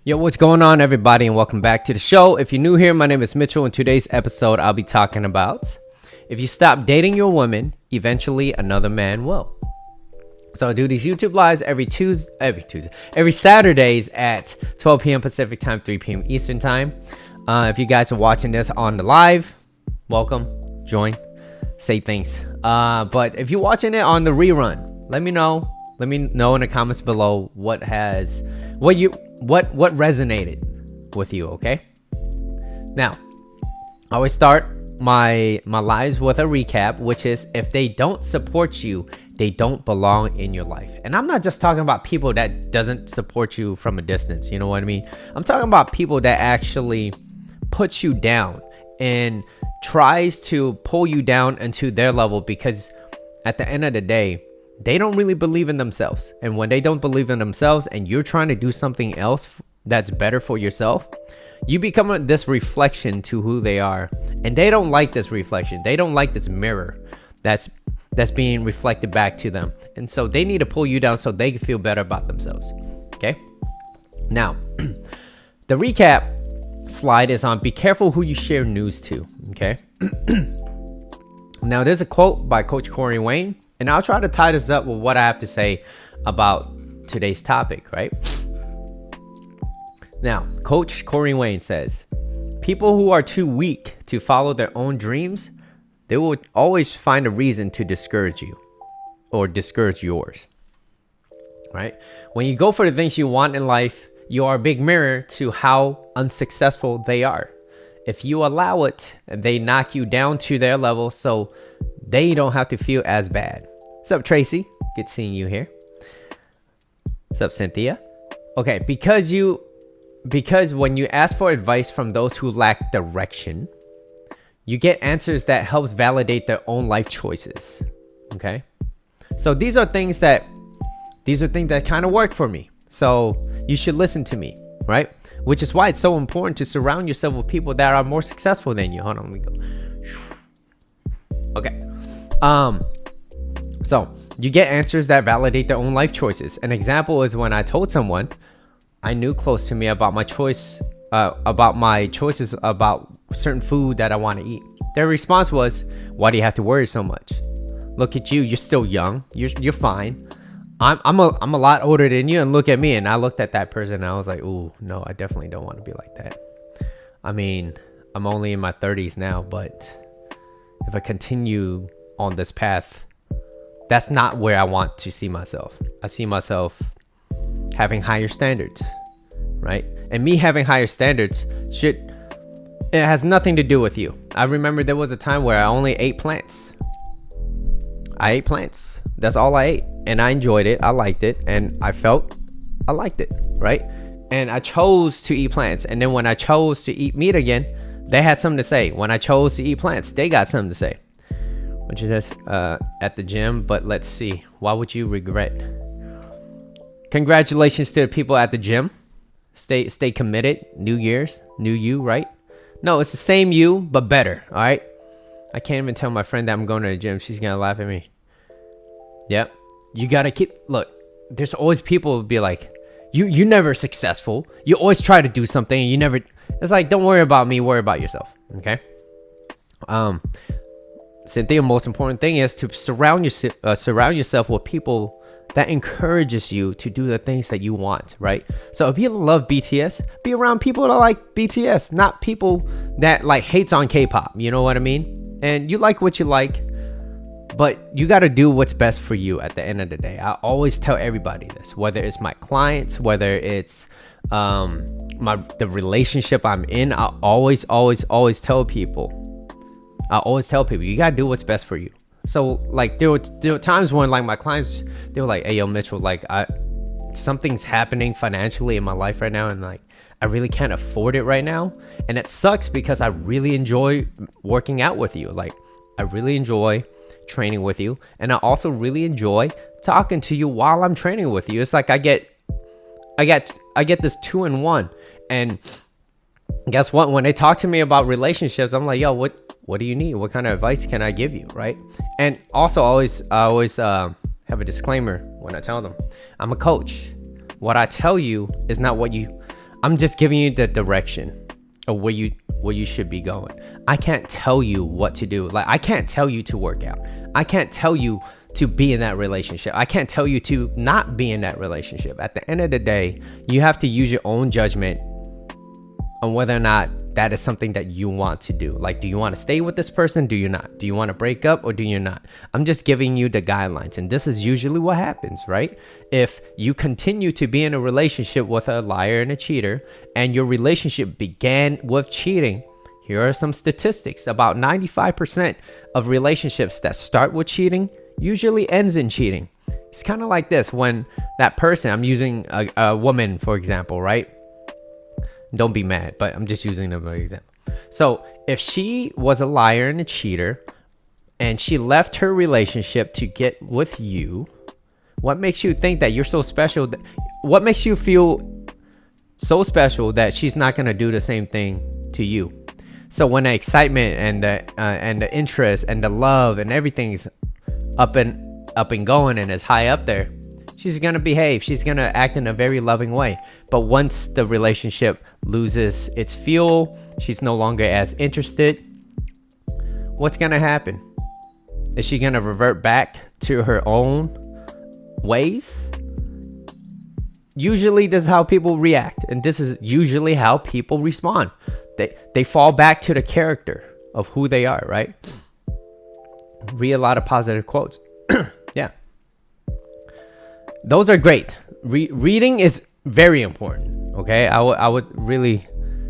Yo, what's going on, everybody, and welcome back to the show. If you're new here, my name is Mitchell. In today's episode, I'll be talking about if you stop dating your woman, eventually another man will. So I do these YouTube lives every Saturdays at 12 p.m. Pacific time, 3 p.m. Eastern time. If you guys are watching this on the live, welcome, join, say thanks. But if you're watching it on the rerun, let me know. Let me know in the comments below what resonated with you. Okay. Now, I always start my lives with a recap, which is if they don't support you, they don't belong in your life. And I'm not just talking about people that doesn't support you from a distance. You know what I mean? I'm talking about people that actually puts you down and tries to pull you down into their level, because at the end of the day, they don't really believe in themselves. And when they don't believe in themselves and you're trying to do something else that's better for yourself, you become this reflection to who they are. And they don't like this reflection. They don't like this mirror that's being reflected back to them. And so they need to pull you down so they can feel better about themselves. Okay. Now, the recap slide is on be careful who you share news to. Okay. Now, there's a quote by Coach Corey Wayne, and I'll try to tie this up with what I have to say about today's topic, right? Now, Coach Corey Wayne says, people who are too weak to follow their own dreams, they will always find a reason to discourage you or discourage yours, right? When you go for the things you want in life, you are a big mirror to how unsuccessful they are. If you allow it, they knock you down to their level so they don't have to feel as bad. What's up, Tracy? Good seeing you here. What's up, Cynthia? Okay, because when you ask for advice from those who lack direction, you get answers that helps validate their own life choices. Okay? So these are things that kind of work for me. So you should listen to me, right? Which is why it's so important to surround yourself with people that are more successful than you. Hold on, let me go. Okay. So you get answers that validate their own life choices. An example is when I told someone I knew close to me about my choices about certain food that I want to eat. Their response was, "Why do you have to worry so much? Look at you. You're still young. You're fine. I'm a lot older than you, and look at me." And I looked at that person and I was like, "Ooh, no, I definitely don't want to be like that." I mean, I'm only in my 30s now, but if I continue on this path, that's not where I want to see myself. I see myself having higher standards, right? And me having higher standards it has nothing to do with you. I remember there was a time where I only ate plants. I ate plants. That's all I ate. And I enjoyed it. I liked it. And I felt I liked it, right? And I chose to eat plants. And then when I chose to eat meat again, they had something to say. When I chose to eat plants, they got something to say. Which is this at the gym. But let's see. Why would you regret? Congratulations to the people at the gym. Stay committed. New Year's, new you, right? No, it's the same you, but better, all right? I can't even tell my friend that I'm going to the gym. She's going to laugh at me. Yep. You got to look, there's always people who be like, you're never successful. You always try to do something and you never, it's like, don't worry about me, worry about yourself, okay? Cynthia, most important thing is to surround yourself with people that encourages you to do the things that you want, right? So if you love BTS, be around people that like BTS, not people that like hates on K-pop. You know what I mean? And you like what you like, but you got to do what's best for you at the end of the day. I always tell everybody this, whether it's my clients, whether it's the relationship I'm in. I always tell people, you got to do what's best for you. So like there were times when like my clients, they were like, "Hey, yo, Mitchell, like something's happening financially in my life right now, and like I really can't afford it right now, and it sucks because I really enjoy working out with you. Like I really enjoy training with you, and I also really enjoy talking to you while I'm training with you. It's like I get this 2-in-1, and guess what? When they talk to me about relationships, I'm like, yo, what do you need? What kind of advice can I give you, right? And also, I always have a disclaimer when I tell them, I'm a coach. What I tell you is not what you I'm just giving you the direction of where you should be going. I can't tell you what to do. Like, I can't tell you to work out. I can't tell you to be in that relationship. I can't tell you to not be in that relationship. At the end of the day, you have to use your own judgment on whether or not that is something that you want to do. Like, do you want to stay with this person? Do you not? Do you want to break up or do you not? I'm just giving you the guidelines, and this is usually what happens, right? If you continue to be in a relationship with a liar and a cheater, and your relationship began with cheating, here are some statistics. About 95% of relationships that start with cheating usually ends in cheating. It's kind of like this. When that person, I'm using a woman, for example, right? Don't be mad, but I'm just using them as an example. So if she was a liar and a cheater and she left her relationship to get with you, what makes you think that you're so special? What makes you feel so special that she's not going to do the same thing to you? So when the excitement and the interest and the love and everything's up and going and is high up there, she's going to behave. She's going to act in a very loving way. But once the relationship loses its fuel, she's no longer as interested. What's going to happen? Is she going to revert back to her own ways? Usually this is how people react. And this is usually how people respond. They fall back to the character of who they are, right? Read a lot of positive quotes. Yeah. Those are great. Reading is very important. Okay, I would really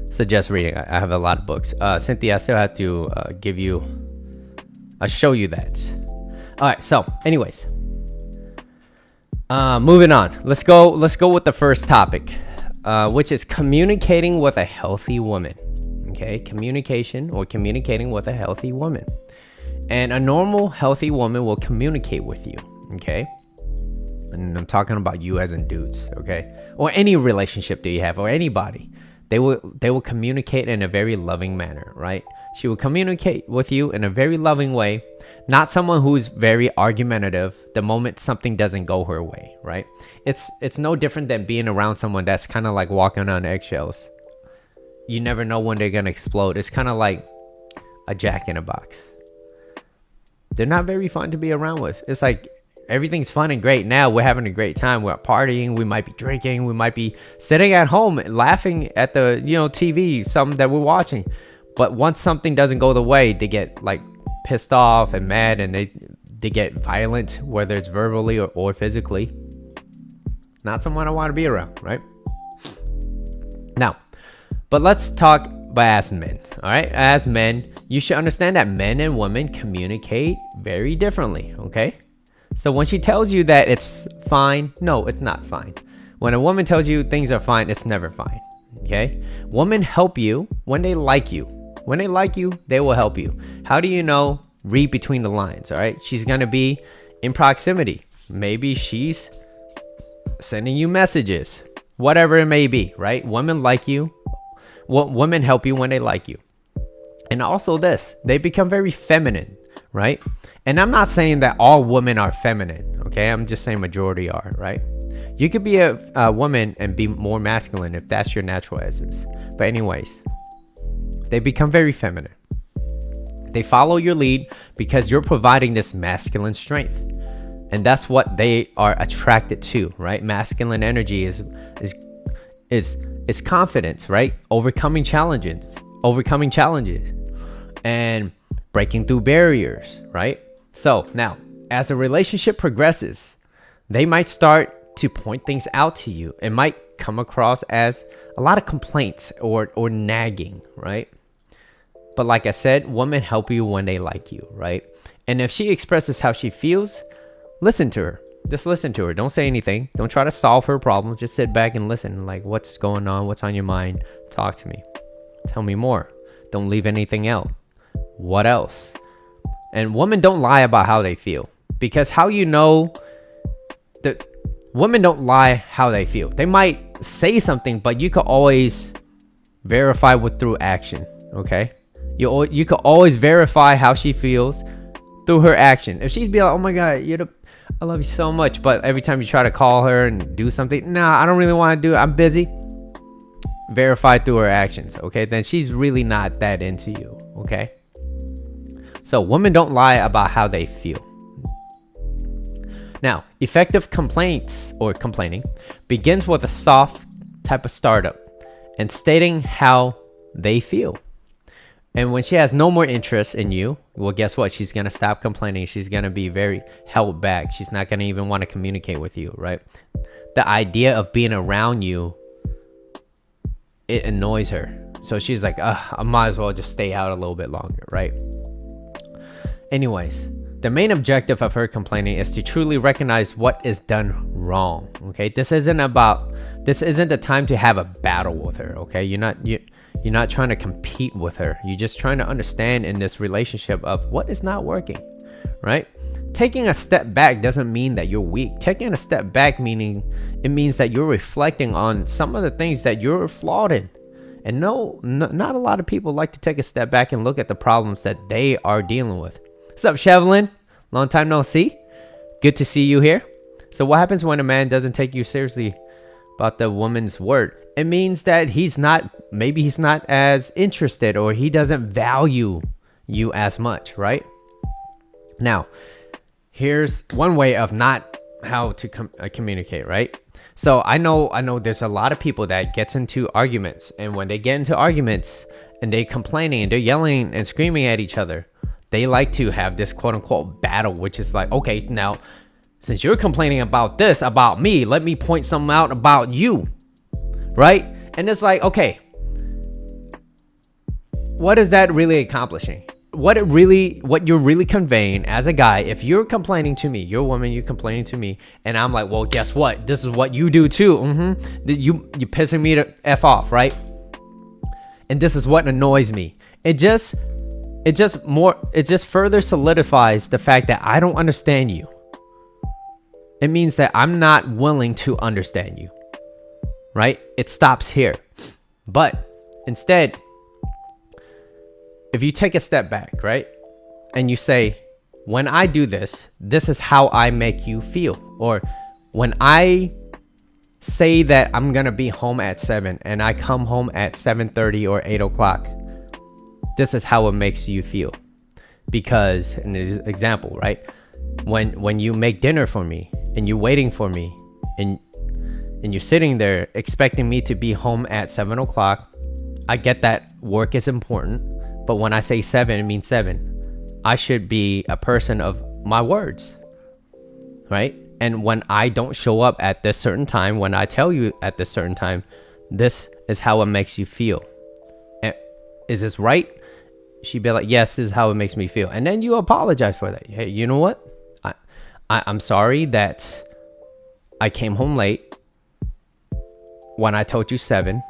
suggest reading. I have a lot of books. Cynthia, I still have to show you that. All right. So, anyways, moving on. Let's go with the first topic, which is communicating with a healthy woman. Okay, communication or communicating with a healthy woman, and a normal healthy woman will communicate with you. Okay. And I'm talking about you as in dudes, okay? Or any relationship that you have, or anybody. They will communicate in a very loving manner, right? She will communicate with you in a very loving way, not someone who's very argumentative the moment something doesn't go her way, right? It's no different than being around someone that's kind of like walking on eggshells. You never know when they're gonna explode. It's kind of like a jack in a box. They're not very fun to be around with. It's like, everything's fun and great now. We're having a great time. We're partying. We might be drinking. We might be sitting at home laughing at the TV, something that we're watching. But once something doesn't go the way, they get like pissed off and mad, and they get violent, whether it's verbally or physically. Not someone I want to be around, right? Now, but let's talk as men. All right, as men, you should understand that men and women communicate very differently. Okay. So when she tells you that it's fine, no, it's not fine. When a woman tells you things are fine, it's never fine. Okay? Women help you when they like you. When they like you, they will help you. How do you know? Read between the lines, all right? She's going to be in proximity. Maybe she's sending you messages. Whatever it may be, right? Women like you. Women help you when they like you. And also this, they become very feminine, right? And I'm not saying that all women are feminine, okay? I'm just saying majority are, right? You could be a woman and be more masculine if that's your natural essence. But anyways, they become very feminine. They follow your lead because you're providing this masculine strength. And that's what they are attracted to, right? Masculine energy is confidence, right? Overcoming challenges and breaking through barriers, right? So now, as a relationship progresses, they might start to point things out to you. It might come across as a lot of complaints or nagging, right? But like I said, women help you when they like you, right? And if she expresses how she feels, listen to her. Just listen to her. Don't say anything. Don't try to solve her problems. Just sit back and listen. Like, what's going on? What's on your mind? Talk to me. Tell me more. Don't leave anything out. What else? And women don't lie about how they feel, because how you know that women don't lie how they feel. They might say something, but you could always verify through action. Okay, you could always verify how she feels through her action. If she'd be like, "Oh my God, I love you so much," but every time you try to call her and do something, nah, I don't really want to do it. I'm busy. verified through her actions, okay, then she's really not that into you, okay? So women don't lie about how they feel. Now, effective complaints or complaining begins with a soft type of startup and stating how they feel. And when she has no more interest in you, well, guess what? She's going to stop complaining. She's going to be very held back. She's not going to even want to communicate with you, right? The idea of being around you, it annoys her. So she's like, I might as well just stay out a little bit longer, right? Anyways, the main objective of her complaining is to truly recognize what is done wrong, okay? This isn't the time to have a battle with her, okay? You're not trying to compete with her. You're just trying to understand in this relationship of what is not working, right? Taking a step back doesn't mean that you're weak. Taking a step back means that you're reflecting on some of the things that you're flawed in. And not a lot of people like to take a step back and look at the problems that they are dealing with. What's up, Chevlin? Long time no see. Good to see you here. So what happens when a man doesn't take you seriously about the woman's word? It means that maybe he's not as interested, or he doesn't value you as much, right? Now, here's one way of not how to communicate, right? So I know there's a lot of people that gets into arguments, and when they get into arguments and they complaining and they're yelling and screaming at each other, they like to have this quote unquote battle, which is like, okay, now since you're complaining about this about me, let me point something out about you, right? And it's like, okay, what is that really accomplishing? What you're really conveying as a guy, if you're complaining to me, you're a woman, you're complaining to me, and I'm like, well, guess what? This is what you do too. You're pissing me to F off, right? And this is what annoys me. It just further solidifies the fact that I don't understand you. It means that I'm not willing to understand you, right? It stops here. But instead, if you take a step back, right, and you say, when I do this, this is how I make you feel. Or when I say that I'm going to be home at 7 and I come home at 7:30 or 8 o'clock, this is how it makes you feel. Because, in this example, right, when you make dinner for me and you're waiting for me and you're sitting there expecting me to be home at 7 o'clock, I get that work is important, but when I say 7, it means 7. I should be a person of my words, right? And when I don't show up at this certain time, when I tell you at this certain time, this is how it makes you feel. Is this right? She'd be like, yes, this is how it makes me feel. And then you apologize for that. Hey, you know what? I'm sorry that I came home late when I told you 7.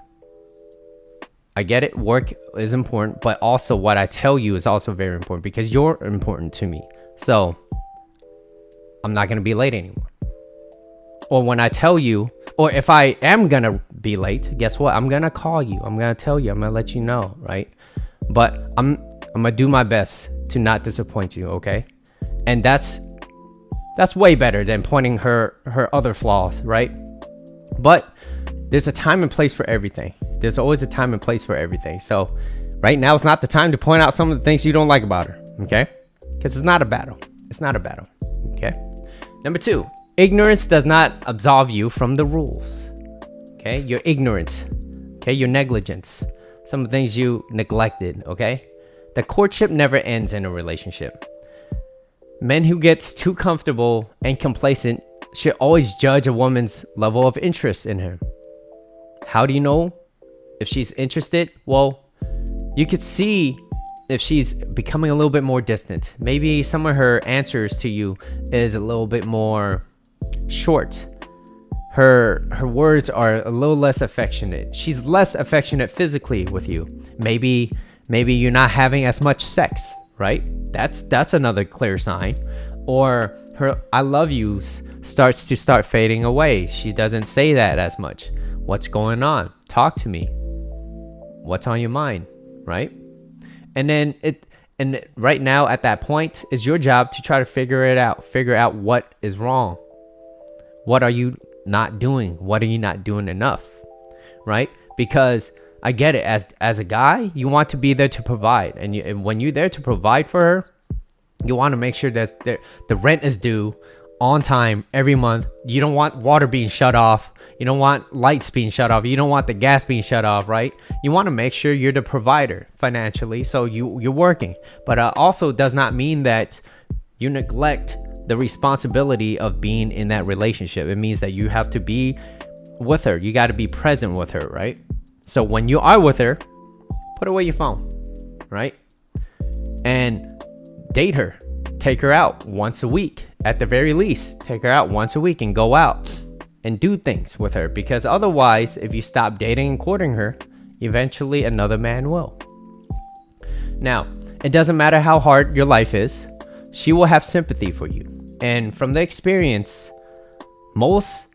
I get it. Work is important, but also what I tell you is also very important because you're important to me. So I'm not going to be late anymore. Or when I tell you, or if I am going to be late, guess what? I'm going to call you. I'm going to tell you. I'm going to let you know, right? But I'm going to do my best to not disappoint you, okay? And that's way better than pointing her other flaws, right? But there's a time and place for everything. There's always a time and place for everything. So right now is not the time to point out some of the things you don't like about her, okay? Because it's not a battle. It's not a battle, okay? Number 2, ignorance does not absolve you from the rules, okay? Your ignorance, okay? Your negligence, some of the things you neglected, okay? The courtship never ends in a relationship. Men who gets too comfortable and complacent should always judge a woman's level of interest in him. How do you know if she's interested? Well, you could see if she's becoming a little bit more distant. Maybe some of her answers to you is a little bit more short. Her words are a little less affectionate. She's less affectionate physically with you. Maybe you're not having as much sex, right? That's another clear sign. Or her I love yous starts to fading away. She doesn't say that as much. What's going on? Talk to me. What's on your mind, right? And right now at that point is your job to try to figure out what is wrong. What are you not doing? What are you not doing enough, right? Because I get it, as a guy, you want to be there to provide, and when you're there to provide for her, you want to make sure that the rent is due on time every month. You don't want water being shut off. You don't want lights being shut off. You don't want the gas being shut off, right? You want to make sure you're the provider financially, so you're working. But also does not mean that you neglect the responsibility of being in that relationship. It means that you have to be with her. You got to be present with her, right? So when you are with her, put away your phone, right? And date her. Take her out once a week. At the very least, take her out once a week and go out and do things with her. Because otherwise, if you stop dating and courting her, eventually another man will. Now, it doesn't matter how hard your life is, she will have sympathy for you. And from the experience, most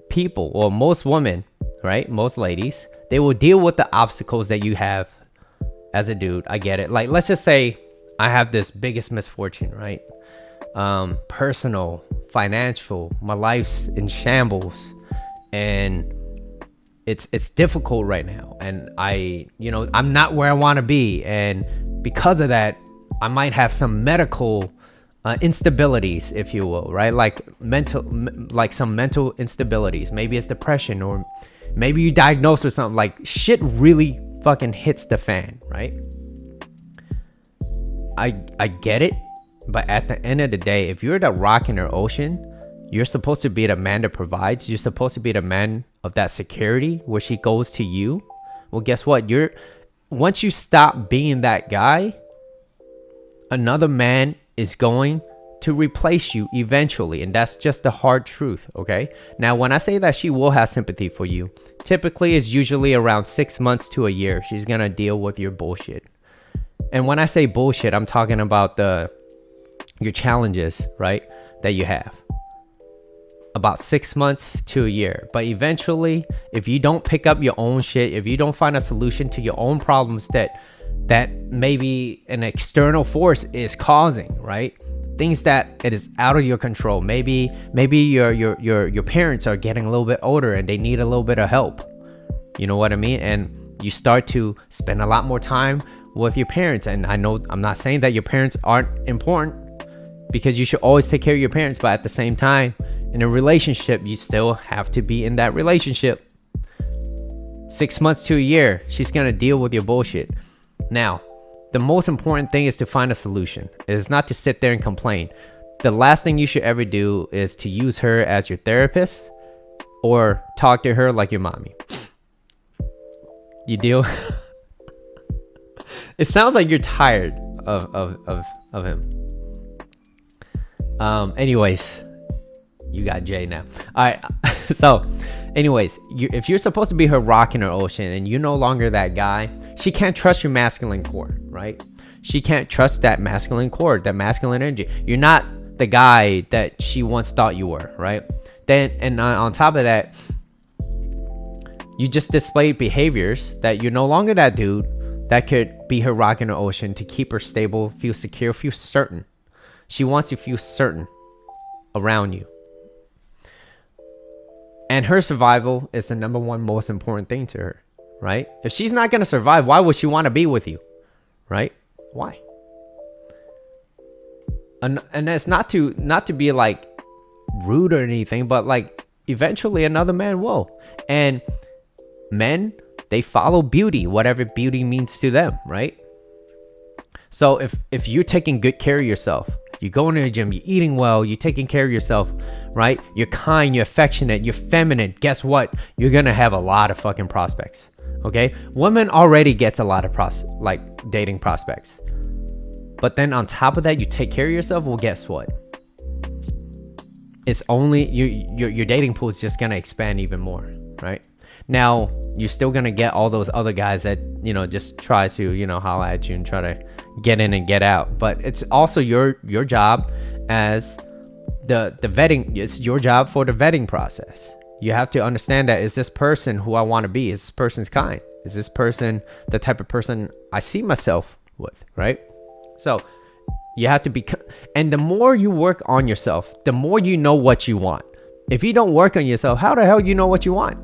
people, or most women, right? Most ladies, they will deal with the obstacles that you have as a dude. I get it. Like, let's just say I have this biggest misfortune, right? Personal, financial, my life's in shambles, and it's difficult right now. And I'm not where I want to be. And because of that, I might have some medical instabilities, if you will, right? Like some mental instabilities. Maybe it's depression, or maybe you diagnosed with something. Like, shit really fucking hits the fan, right? I get it, but at the end of the day, if you're the rock in her ocean, you're supposed to be the man that provides. You're supposed to be the man of that security where she goes to you. Well, guess what? Once you stop being that guy, another man is going to replace you eventually, and that's just the hard truth. Okay, now when I say that she will have sympathy for you, typically is usually around 6 months to a year. She's gonna deal with your bullshit. And when I say bullshit, I'm talking about your challenges, right, that you have. About 6 months to a year. But eventually, if you don't pick up your own shit, if you don't find a solution to your own problems that maybe an external force is causing, right? Things that it is out of your control. Maybe your parents are getting a little bit older and they need a little bit of help. You know what I mean? And you start to spend a lot more time with your parents. And I know I'm not saying that your parents aren't important, because you should always take care of your parents, but at the same time, in a relationship, you still have to be in that relationship. 6 months to a year, she's gonna deal with your bullshit. Now, the most important thing is to find a solution. It is not to sit there and complain. The last thing you should ever do is to use her as your therapist or talk to her like your mommy. You deal? It sounds like you're tired of him. Anyways, you got Jay now. All right. So anyways, if you're supposed to be her rock in her ocean and you're no longer that guy, she can't trust your masculine core, right? She can't trust that masculine core, that masculine energy. You're not the guy that she once thought you were, right? Then, and on top of that, you just displayed behaviors that you're no longer that dude that could be her rock in her ocean to keep her stable, feel secure, feel certain. She wants you to feel certain around you. And her survival is the number one most important thing to her, right? If she's not going to survive, why would she want to be with you, right? Why? And it's not to be like rude or anything, but like eventually another man will. And men, they follow beauty, whatever beauty means to them, right? So if you're taking good care of yourself, you're going to the gym, you're eating well, you're taking care of yourself, right? You're kind, you're affectionate, you're feminine. Guess what? You're going to have a lot of fucking prospects, okay? Women already gets a lot of dating prospects. But then on top of that, you take care of yourself. Well, guess what? It's only your dating pool is just going to expand even more, right? Now, you're still going to get all those other guys that, just try to, holla at you and try to get in and get out. But it's also your job as the vetting. It's your job for the vetting process. You have to understand that, is this person who I want to be? Is this person's kind? Is this person the type of person I see myself with, right? So you have to be, and the more you work on yourself, the more you know what you want. If you don't work on yourself, how the hell you know what you want?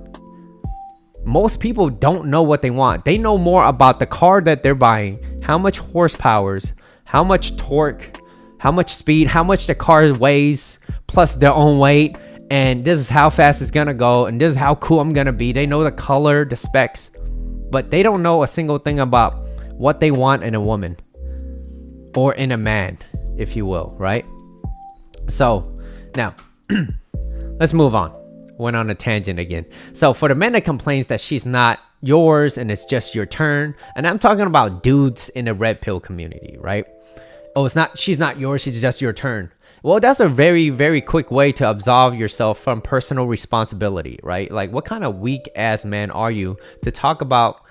most people don't know what they want. They know more about the car that they're buying, how much horsepowers, how much torque, how much speed, how much the car weighs, plus their own weight, and this is how fast it's gonna go, and this is how cool I'm gonna be. They know the color, the specs, but they don't know a single thing about what they want in a woman or in a man, if you will, right? So now let's move on. Went on a tangent again. So for the man that complains that she's not yours and it's just your turn, and I'm talking about dudes in the red pill community, right? Oh, she's not yours, she's just your turn. Well, that's a very, very quick way to absolve yourself from personal responsibility, right? Like, what kind of weak ass man are you to talk about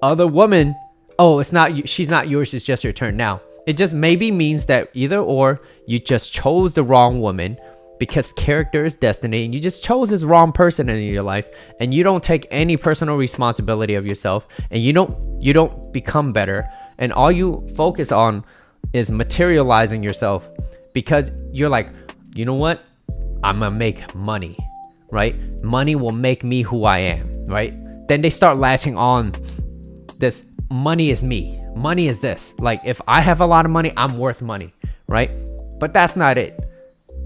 other women? Oh, she's not yours, it's just your turn. Now, it just maybe means that either or you just chose the wrong woman, because character is destiny, and you just chose this wrong person in your life, and you don't take any personal responsibility of yourself, and you don't become better, and all you focus on is materializing yourself, because you're like, you know what, I'm gonna make money, right? Money will make me who I am, right? Then they start latching on this money is me, money is this, like if I have a lot of money, I'm worth money, right? But that's not it.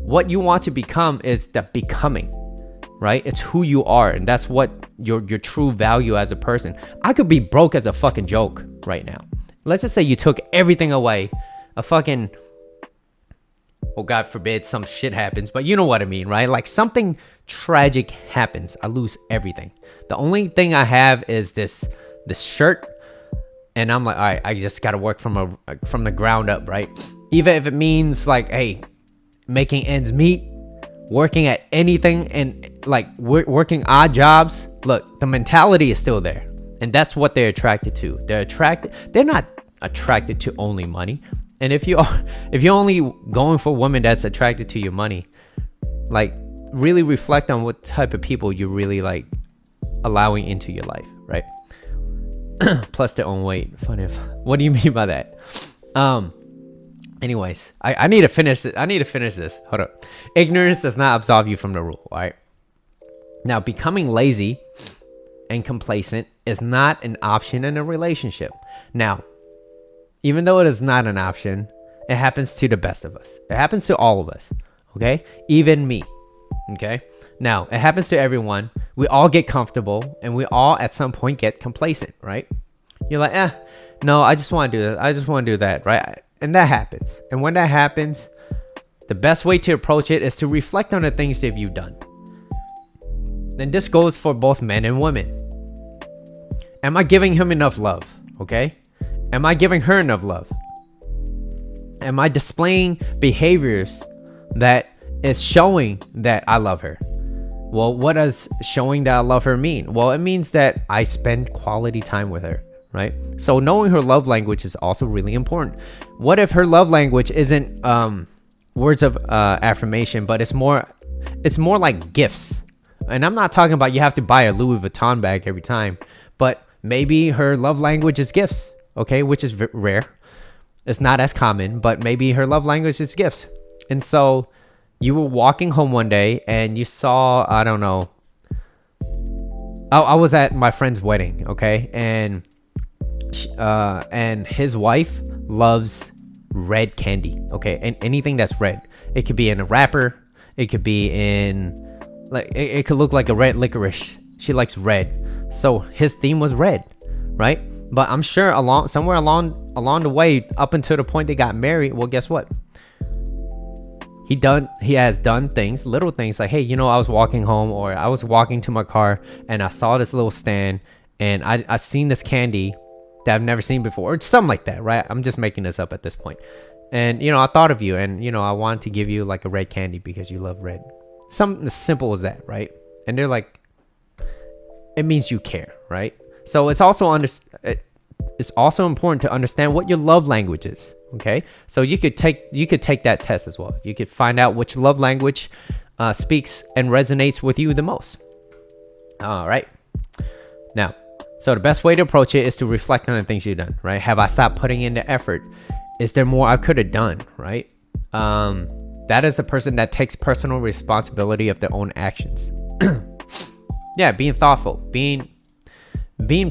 What you want to become is the becoming, right? It's who you are, and that's what your true value as a person. I could be broke as a fucking joke right now. Let's just say you took everything away, a fucking, oh God forbid some shit happens, but you know what I mean, right? Like something tragic happens, I lose everything. The only thing I have is this shirt, and I'm like, all right, I just gotta work from the ground up, right? Even if it means like, hey, making ends meet, working at anything, and like working odd jobs. Look, the mentality is still there, and that's what they're attracted to. They're not attracted to only money. And if you're only going for women that's attracted to your money, like really reflect on what type of people you're really like allowing into your life, right? Plus their own weight. Funny. What do you mean by that? Anyways, I need to finish it. I need to finish this. Hold up. Ignorance does not absolve you from the rule, all right? Now, becoming lazy and complacent is not an option in a relationship. Now, even though it is not an option, it happens to the best of us. It happens to all of us, okay? Even me, okay? Now, it happens to everyone. We all get comfortable, and we all at some point get complacent, right? You're like, no, I just want to do this. I just want to do that, right? And that happens. And when that happens, the best way to approach it is to reflect on the things that you've done. And this goes for both men and women. Am I giving him enough love? Okay? Am I giving her enough love? Am I displaying behaviors that is showing that I love her? Well, what does showing that I love her mean? Well, it means that I spend quality time with her, right? So knowing her love language is also really important. What if her love language isn't words of affirmation, but it's more like gifts? And I'm not talking about you have to buy a Louis Vuitton bag every time, but maybe her love language is gifts, okay? Which is rare. It's not as common, but maybe her love language is gifts. And so you were walking home one day and you saw, I don't know, I was at my friend's wedding, okay? And his wife loves red candy, okay? And anything that's red. It could be in a wrapper. It could be in, like, it could look like a red licorice. She likes red. So his theme was red, right? But I'm sure somewhere along the way, up until the point they got married, well, guess what? He has done things, little things like, hey, you know, I was walking home, or I was walking to my car and I saw this little stand and I seen this candy that I've never seen before, or something like that, right? I'm just making this up at this point. And, you know, I thought of you, and, you know, I wanted to give you like a red candy because you love red. Something as simple as that, right? And they're like, it means you care, right? So it's also important to understand what your love language is. Okay, so you could take that test as well. You could find out which love language speaks and resonates with you the most. All right. Now, so the best way to approach it is to reflect on the things you've done, right? Have I stopped putting in the effort? Is there more I could have done, right? That is the person that takes personal responsibility of their own actions. yeah, being thoughtful, being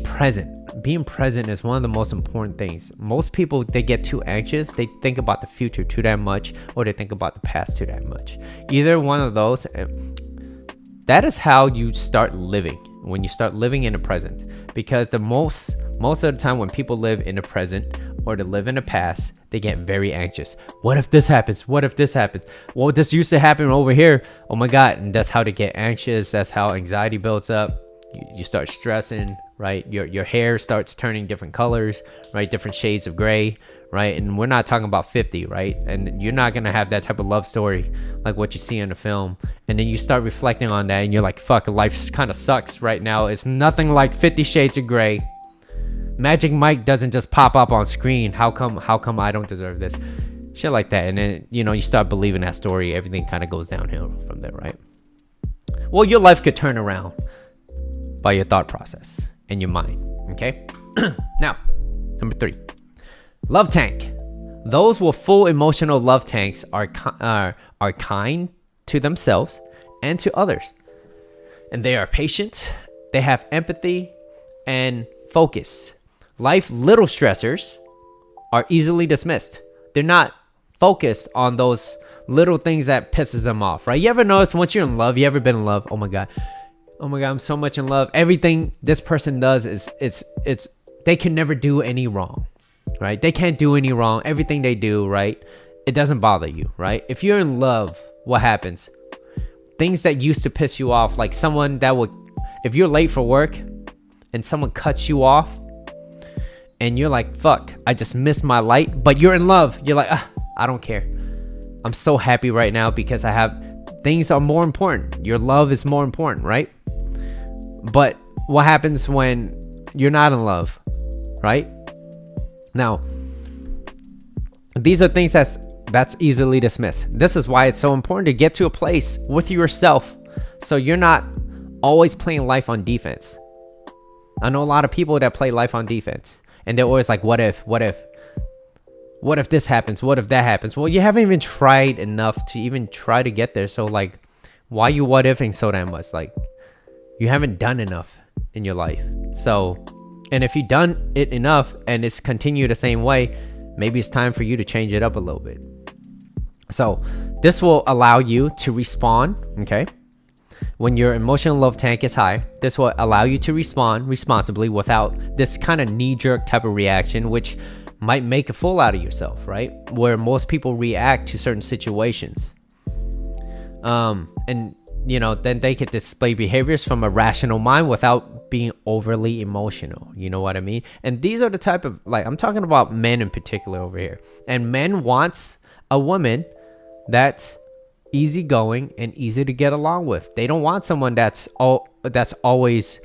present. Being present is one of the most important things. Most people, they get too anxious. They think about the future too damn much, or they think about the past too damn much. Either one of those. That is how you start living, when you start living in the present. Because the most of the time when people live in the present or they live in the past, they get very anxious. What if this happens? What if this happens? Well, this used to happen over here. Oh my God. And that's how they get anxious. That's how anxiety builds up. You start stressing, right? Your hair starts turning different colors, right? Different shades of gray, right? And we're not talking about 50, right? And you're not going to have that type of love story like what you see in the film. And then you start reflecting on that and you're like, fuck, life kind of sucks right now. It's nothing like 50 Shades of Grey. Magic Mike doesn't just pop up on screen. How come I don't deserve this? Shit like that. And then, you start believing that story. Everything kind of goes downhill from there, right? Well, your life could turn around by your thought process and your mind. Okay. Now, number 3, love tank. Those with full emotional love tanks are kind to themselves and to others, and they are patient. They have empathy and focus. Life little stressors are easily dismissed. They're not focused on those little things that pisses them off, right? You ever notice once you're in love, you ever been in love? Oh my God, I'm so much in love. Everything this person does is they can never do any wrong, right? They can't do any wrong. Everything they do, right? It doesn't bother you, right? If you're in love, what happens? Things that used to piss you off, like someone that would, if you're late for work and someone cuts you off and you're like, fuck, I just missed my light, but you're in love. You're like, I don't care. I'm so happy right now because things are more important. Your love is more important, right? But what happens when you're not in love, right? Now, these are things that's easily dismissed. This is why it's so important to get to a place with yourself so you're not always playing life on defense. I know a lot of people that play life on defense and they're always like, what if this happens? What if that happens? Well, you haven't even tried enough to even try to get there. So like, why you what ifing so damn much? Like, you haven't done enough in your life. So, and if you've done it enough and it's continued the same way, maybe it's time for you to change it up a little bit. So this will allow you to respond, okay? When your emotional love tank is high, this will allow you to respond responsibly without this kind of knee-jerk type of reaction, which might make a fool out of yourself, right? Where most people react to certain situations. And then they could display behaviors from a rational mind without being overly emotional. You know what I mean? And these are the type of, like, I'm talking about men in particular over here. And men wants a woman that's easygoing and easy to get along with. They don't want someone that's always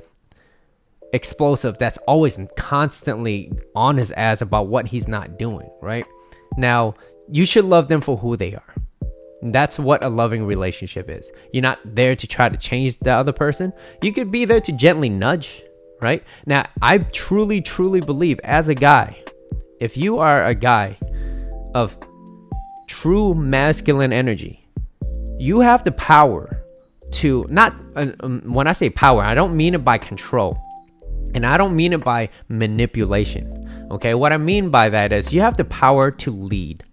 explosive, that's always constantly on his ass about what he's not doing, right? Now, you should love them for who they are. That's what a loving relationship is. You're not there to try to change the other person. You could be there to gently nudge, right? Now, I truly believe as a guy, if you are a guy of true masculine energy, you have the power to not, when I say power, I don't mean it by control. And I don't mean it by manipulation. Okay, what I mean by that is you have the power to lead.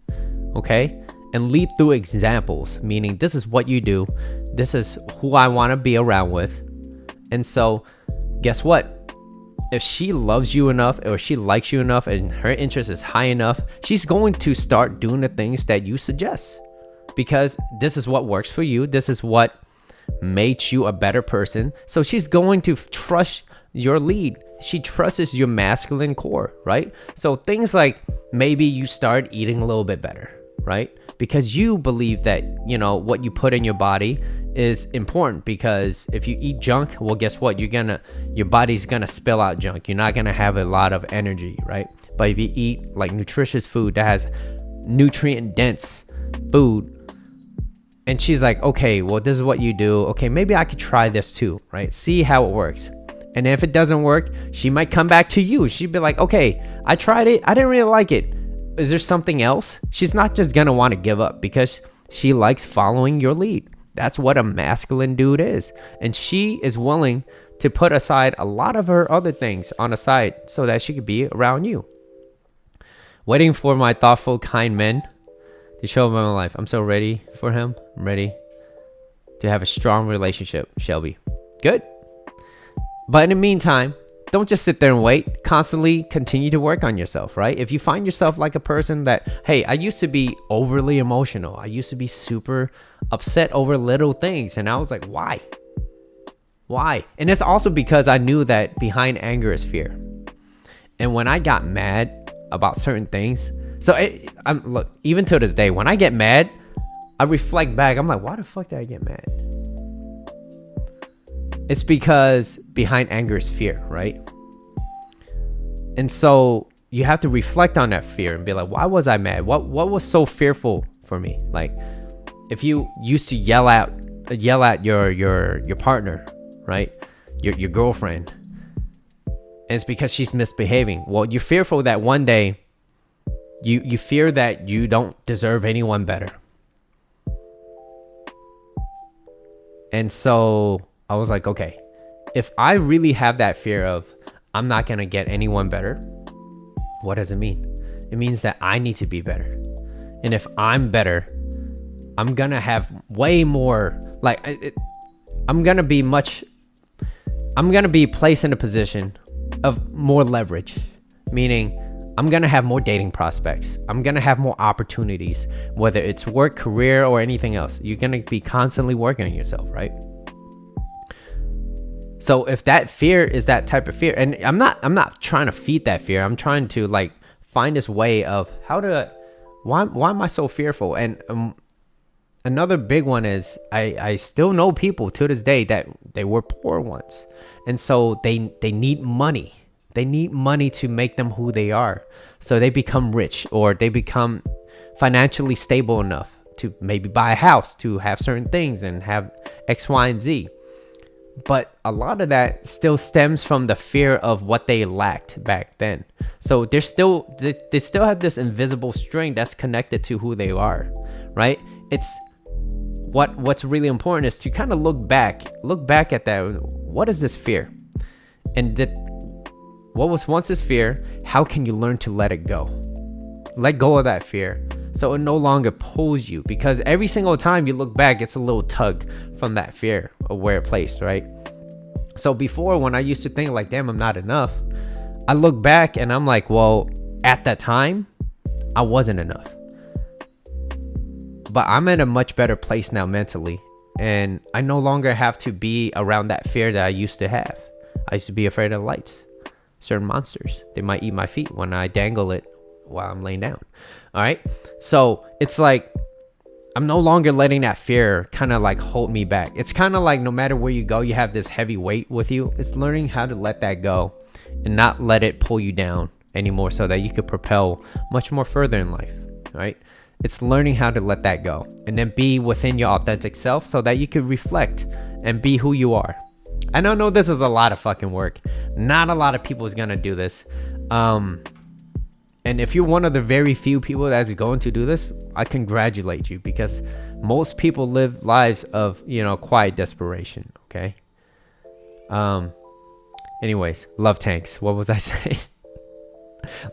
Okay, and lead through examples, meaning this is what you do, this is who I want to be around with. And so guess what? If she loves you enough or she likes you enough and her interest is high enough, she's going to start doing the things that you suggest, because this is what works for you. This is what makes you a better person. So she's going to trust your lead. She trusts your masculine core, right? So things like maybe you start eating a little bit better, right? Because you believe that, what you put in your body is important, because if you eat junk, well, guess what? Your body's gonna spill out junk. You're not gonna have a lot of energy, right? But if you eat like nutritious food that has nutrient dense food, and she's like, okay, well, this is what you do. Okay, maybe I could try this too, right? See how it works. And if it doesn't work, she might come back to you. She'd be like, okay, I tried it. I didn't really like it. Is there something else? She's not just going to want to give up because she likes following your lead. That's what a masculine dude is. And she is willing to put aside a lot of her other things on the side so that she could be around you. Waiting for my thoughtful, kind men to show up in my life. I'm so ready for him. I'm ready to have a strong relationship, Shelby. Good. But in the meantime, don't just sit there and wait. Constantly continue to work on yourself, right? If you find yourself like a person that, hey, I used to be overly emotional. I used to be super upset over little things. And I was like, why? Why? And it's also because I knew that behind anger is fear. And when I got mad about certain things, look, even to this day, when I get mad, I reflect back. I'm like, why the fuck did I get mad? It's because behind anger is fear, right? And so you have to reflect on that fear and be like, why was I mad? What was so fearful for me? Like, if you used to yell at your partner, right? Your girlfriend, and it's because she's misbehaving. Well, you're fearful that one day you fear that you don't deserve anyone better. And so I was like, okay, if I really have that fear of I'm not going to get anyone better, what does it mean? It means that I need to be better. And if I'm better, I'm going to have way more, I'm going to be placed in a position of more leverage, meaning I'm going to have more dating prospects. I'm going to have more opportunities, whether it's work, career, or anything else. You're going to be constantly working on yourself, right? So if that fear is that type of fear, and I'm not trying to feed that fear. I'm trying to find this way of why am I so fearful? And another big one is I still know people to this day that they were poor once. And so they need money. They need money to make them who they are. So they become rich, or they become financially stable enough to maybe buy a house, to have certain things and have X, Y, and Z. But a lot of that still stems from the fear of what they lacked back then. So they still have this invisible string that's connected to who they are, right? It's what's really important is to kind of look back at that. What is this fear? And what was once this fear? How can you learn to let it go? Let go of that fear so it no longer pulls you, because every single time you look back, it's a little tug from that fear of where it placed, right? So before, when I used to think like, damn, I'm not enough, I look back and I'm like, well, at that time, I wasn't enough. But I'm in a much better place now mentally, and I no longer have to be around that fear that I used to have. I used to be afraid of lights, certain monsters. They might eat my feet when I dangle it while I'm laying down. All right. So it's like, I'm no longer letting that fear kind of hold me back. It's kind of like no matter where you go, you have this heavy weight with you. It's learning how to let that go and not let it pull you down anymore so that you could propel much more further in life. All right. It's learning how to let that go and then be within your authentic self so that you could reflect and be who you are. I don't know, this is a lot of fucking work. Not a lot of people is going to do this. And if you're one of the very few people that's going to do this, I congratulate you, because most people live lives of, quiet desperation. Okay. Anyways, love tanks. What was I saying?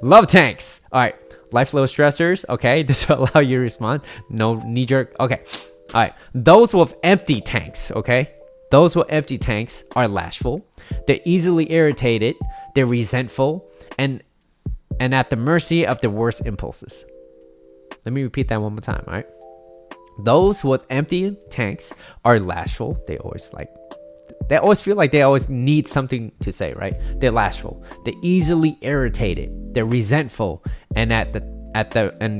Love tanks. All right. Life little stressors. Okay. This will allow you to respond. No knee jerk. Okay. All right. Those with empty tanks. Okay. Those with empty tanks are lashful. They're easily irritated. They're resentful and at the mercy of their worst impulses. Let me repeat that one more time, all right? Those with empty tanks are lashful. They always feel like they always need something to say, right? They're lashful. They're easily irritated. They're resentful, and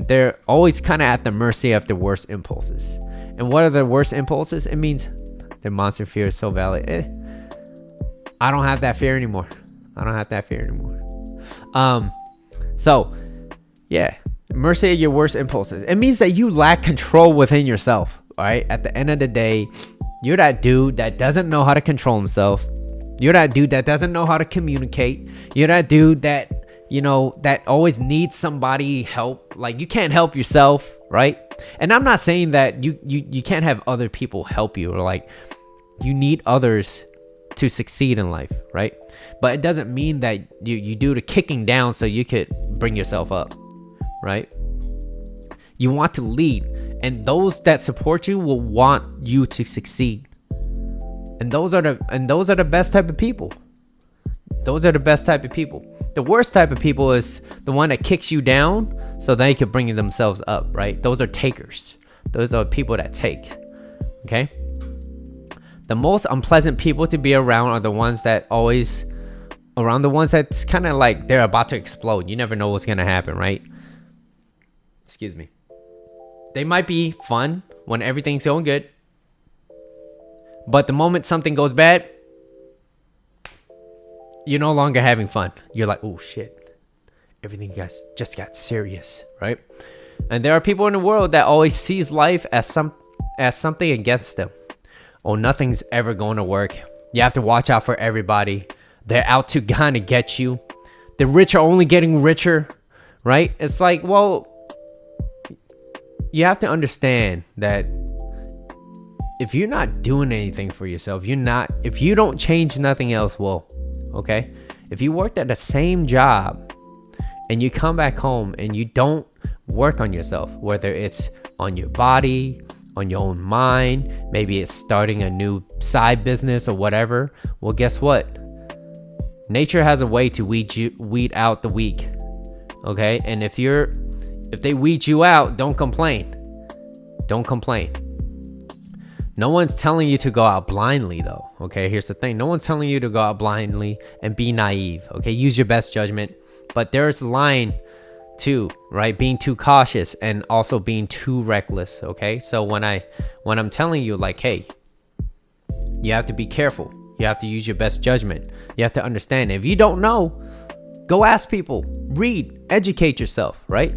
they're always kind of at the mercy of their worst impulses. And what are the worst impulses? It means their monster fear is so valid. I don't have that fear anymore. So, yeah, mercy of your worst impulses. It means that you lack control within yourself, all right? At the end of the day, you're that dude that doesn't know how to control himself. You're that dude that doesn't know how to communicate. You're that dude that, that always needs somebody help. Like, you can't help yourself, right? And I'm not saying that you can't have other people help you, or like you need others to succeed in life, right? But it doesn't mean that you do the kicking down so you could bring yourself up, right? You want to lead, and those that support you will want you to succeed. And those are the best type of people. Those are the best type of people. The worst type of people is the one that kicks you down so they can bring themselves up, right? Those are takers. Those are people that take. Okay? The most unpleasant people to be around are the ones that always around the ones that's kind of like they're about to explode. You never know what's going to happen, right? Excuse me. They might be fun when everything's going good. But the moment something goes bad, you're no longer having fun. You're like, oh shit, everything just got serious, right? And there are people in the world that always sees life as something against them. Oh, nothing's ever going to work. You have to watch out for everybody. They're out to kind of get you. The rich are only getting richer, right? It's like, well, you have to understand that if you're not doing anything for yourself, if you don't change, nothing else will. Okay? If you worked at the same job and you come back home and you don't work on yourself, whether it's on your body, on your own mind, maybe it's starting a new side business or whatever, well, guess what? Nature has a way to weed out the weak. Okay? And if they weed you out, don't complain. Don't complain. No one's telling you to go out blindly, though. Okay, here's the thing. No one's telling you to go out blindly and be naive. Okay, use your best judgment. But there's a line too, right? Being too cautious and also being too reckless. Okay, so when I'm telling you, like, hey, you have to be careful. You have to use your best judgment. You have to understand. If you don't know, go ask people. Read. Educate yourself, right?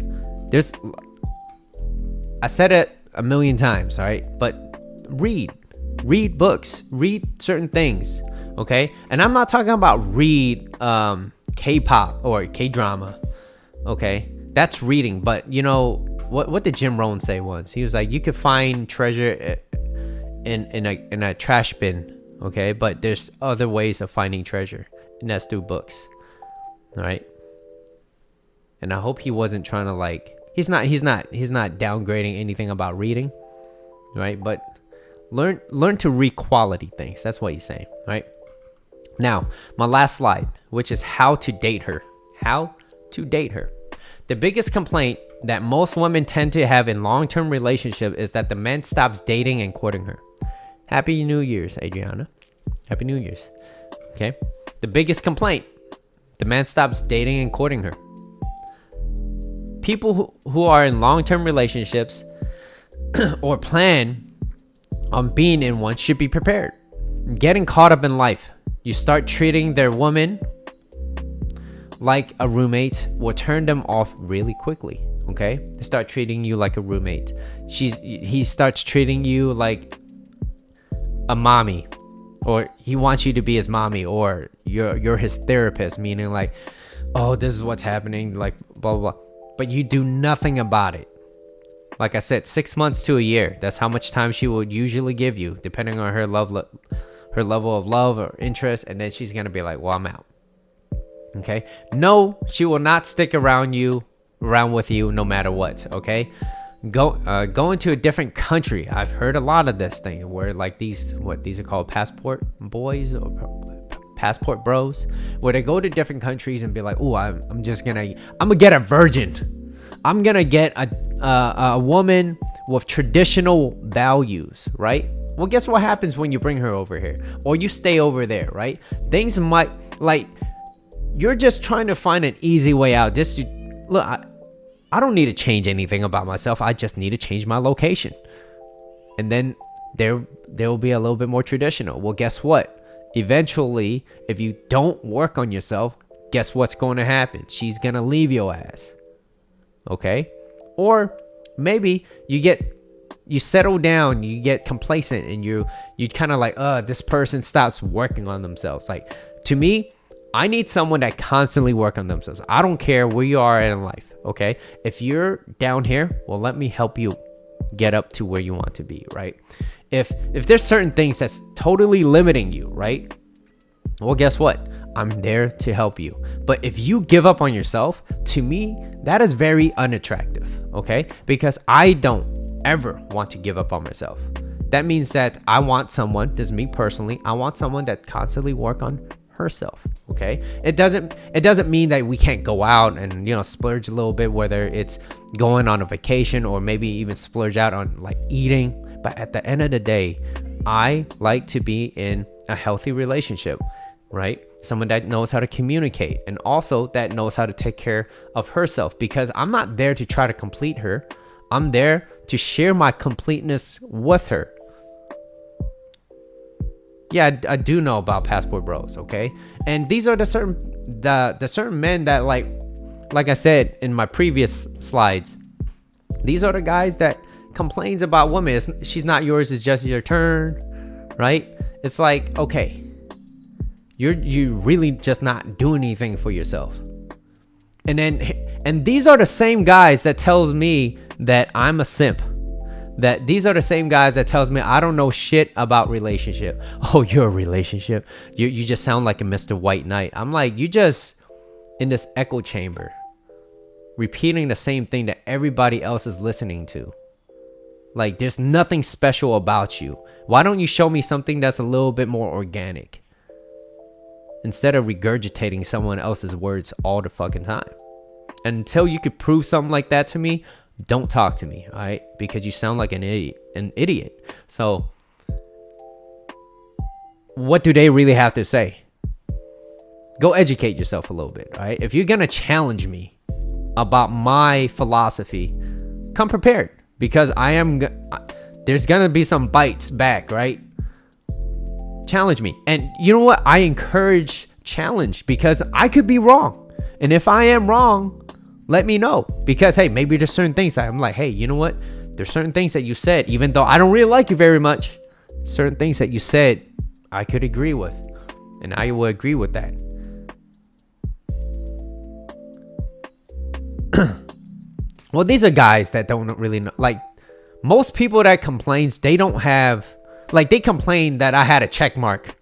I said it a million times, all right? But read books, read certain things, okay? And I'm not talking about read K-pop or K-drama, okay? That's reading. But you know what did Jim Rohn say once? He was like, you could find treasure in a trash bin, okay? But there's other ways of finding treasure, and that's through books. All right? And I hope he wasn't trying to like, he's not downgrading anything about reading, right? But learn to read quality things. That's what he's saying, right? Now, my last slide, which is how to date her. How to date her. The biggest complaint that most women tend to have in long-term relationship is that the man stops dating and courting her. Happy New Year's, Adriana. Happy New Year's. Okay? The biggest complaint, the man stops dating and courting her. People who are in long-term relationships or plan on being in one should be prepared. Getting caught up in life, you start treating their woman like a roommate will turn them off really quickly. Okay, they start treating you like a roommate. He starts treating you like a mommy, or he wants you to be his mommy, or you're his therapist, meaning like, oh, this is what's happening, like blah blah blah. But you do nothing about it. Like I said, 6 months to a year. That's how much time she will usually give you, depending on her level of love or interest. And then she's gonna be like, "Well, I'm out." Okay? No, she will not stick around with you, no matter what. Okay? Go into a different country. I've heard a lot of this thing where like these are called passport boys or passport bros, where they go to different countries and be like, "Oh, I'm gonna get a virgin. I'm gonna get a woman with traditional values," right? Well, guess what happens when you bring her over here or you stay over there, right? Things might, like, you're just trying to find an easy way out. Look, I don't need to change anything about myself. I just need to change my location. And then there will be a little bit more traditional. Well, guess what? Eventually, if you don't work on yourself, guess what's going to happen? She's going to leave your ass. Okay? Or maybe you settle down, you get complacent, and you kind of like, this person stops working on themselves. Like, to me, I need someone that constantly work on themselves. I don't care where you are in life, okay? If you're down here, well, let me help you. get up to where you want to be, right? If there's certain things that's totally limiting you, right? Well, guess what? I'm there to help you. But if you give up on yourself, to me, that is very unattractive, okay? Because I don't ever want to give up on myself. That means that I want someone, this is me personally, I want someone that constantly work on herself, okay? It doesn't mean that we can't go out and, splurge a little bit, whether it's going on a vacation or maybe even splurge out on like eating. But at the end of the day, I like to be in a healthy relationship, right? Someone that knows how to communicate and also that knows how to take care of herself, because I'm not there to try to complete her. I'm there to share my completeness with her. Yeah, I do know about passport bros, okay? And these are the certain men that like I said in my previous slides, these are the guys that complains about women. She's not yours, it's just your turn, right? It's like, okay, you really just not doing anything for yourself. And these are the same guys that tells me that I'm a simp. That these are the same guys that tells me I don't know shit about relationship. Oh, you're a relationship. You just sound like a Mr. White Knight. I'm like, you just in this echo chamber, repeating the same thing that everybody else is listening to. Like, there's nothing special about you. Why don't you show me something that's a little bit more organic? Instead of regurgitating someone else's words all the fucking time. Until you could prove something like that to me, don't talk to me, all right? Because you sound like an idiot. So, what do they really have to say? Go educate yourself a little bit, all right? If you're gonna challenge me about my philosophy, come prepared, because there's gonna be some bites back, right? Challenge me. And you know what? I encourage challenge, because I could be wrong. And if I am wrong, let me know. Because, hey, maybe there's certain things I'm like, hey, you know what? There's certain things that you said, even though I don't really like you very much, certain things that you said, I could agree with. And I will agree with that. Well, these are guys that don't really know. Like, most people that complains, they don't have, like, they complain that I had a check mark.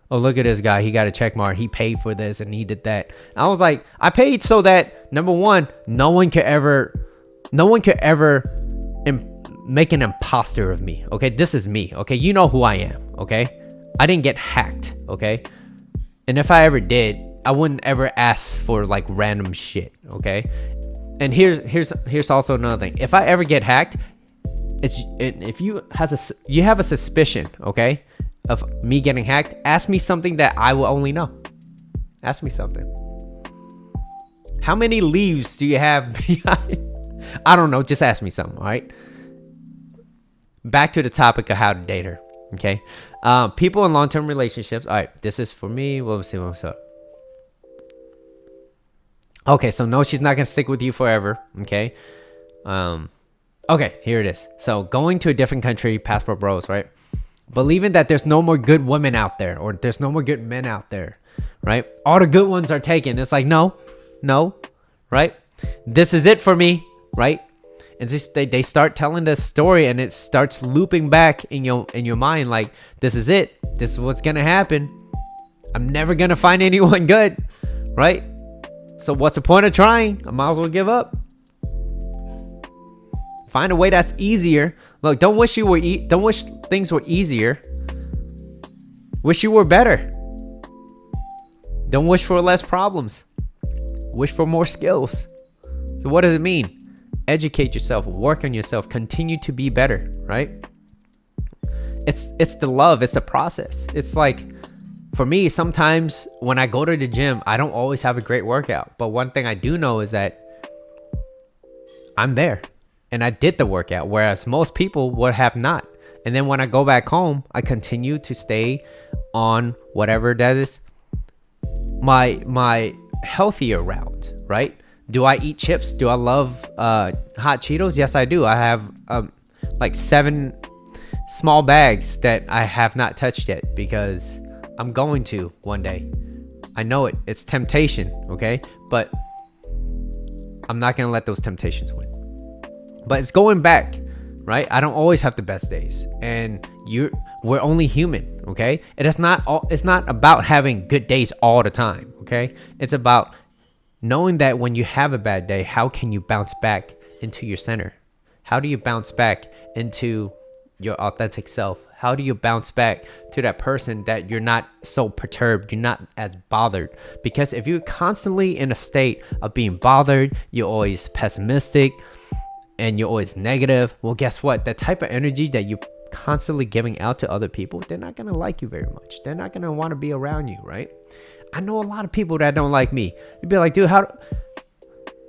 Oh, look at this guy. He got a check mark. He paid for this and he did that. I was like, I paid so that, number one, no one could ever make an imposter of me. Okay, this is me. Okay, you know who I am. Okay, I didn't get hacked. Okay, and if I ever did, I wouldn't ever ask for like random shit. Okay, and here's also another thing. If I ever get hacked, if you have a suspicion, okay, of me getting hacked, ask me something that I will only know. Ask me something. How many leaves do you have behind? I don't know. Just ask me something. All right. Back to the topic of how to date her. Okay. People in long-term relationships. All right. This is for me. We'll see what's up. Okay. So no, she's not gonna stick with you forever. Okay. Okay. Here it is. So going to a different country, passport bros, right? Believing that there's no more good women out there, or there's no more good men out there, right? All the good ones are taken. It's like, no, right? This is it for me, right? And just they start telling this story, and it starts looping back in your mind, like, this is it. This is what's gonna happen. I'm never gonna find anyone good, right? So what's the point of trying? I might as well give up. Find a way that's easier. Look, don't wish things were easier. Wish you were better. Don't wish for less problems. Wish for more skills. So what does it mean? Educate yourself, work on yourself, continue to be better, right? It's the love, it's the process. It's like, for me, sometimes when I go to the gym, I don't always have a great workout. But one thing I do know is that I'm there. And I did the workout, whereas most people would have not. And then when I go back home, I continue to stay on whatever that is my healthier route, right? Do I eat chips? Do I love hot Cheetos? Yes, I do. I have like 7 small bags that I have not touched yet, because I'm going to one day. I know it. It's temptation, okay? But I'm not going to let those temptations win. But it's going back right? I don't always have the best days, and we're only human, okay? It's not about having good days all the time, okay? It's about knowing that when you have a bad day, how can you bounce back into your center? How do you bounce back into your authentic self? How do you bounce back to that person that you're not so perturbed, you're not as bothered? Because if you're constantly in a state of being bothered, you're always pessimistic and you're always negative, well, guess what? That type of energy that you constantly giving out to other people, they're not gonna like you very much. They're not gonna want to be around you, right? I know a lot of people that don't like me. You'd be like, dude, how